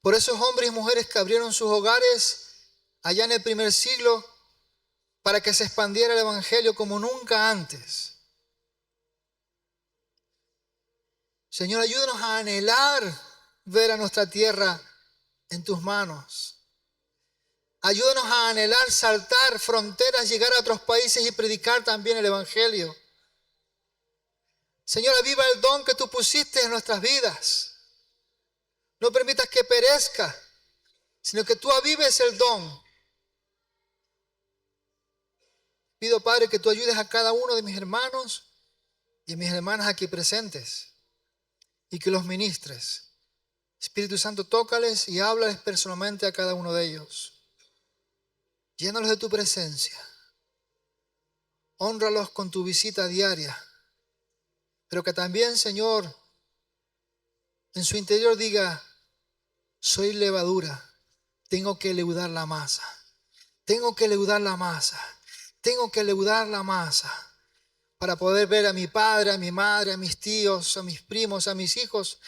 Por esos hombres y mujeres que abrieron sus hogares allá en el primer siglo para que se expandiera el evangelio como nunca antes. Señor, ayúdanos a anhelar ver a nuestra tierra en tus manos. Ayúdanos a anhelar saltar fronteras, llegar a otros países y predicar también el evangelio. Señor, aviva el don que tú pusiste en nuestras vidas. No permitas que perezca, sino que tú avives el don. Pido, Padre, que tú ayudes a cada uno de mis hermanos y mis hermanas aquí presentes y que los ministres. Espíritu Santo, tócales y háblales personalmente a cada uno de ellos. Llénalos de tu presencia. Hónralos con tu visita diaria. Pero que también, Señor, en su interior diga: soy levadura, tengo que leudar la masa. Tengo que leudar la masa. Tengo que leudar la masa para poder ver a mi padre, a mi madre, a mis tíos, a mis primos, a mis hijos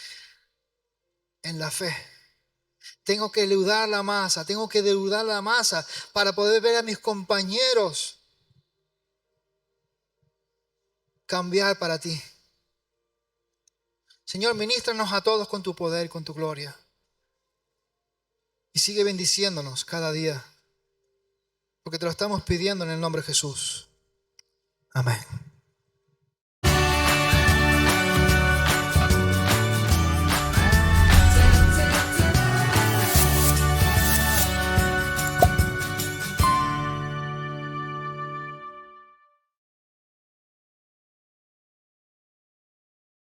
en la fe. Tengo que leudar la masa, tengo que leudar la masa para poder ver a mis compañeros cambiar para ti. Señor, ministranos a todos con tu poder, con tu gloria. Y sigue bendiciéndonos cada día, porque te lo estamos pidiendo en el nombre de Jesús. Amén.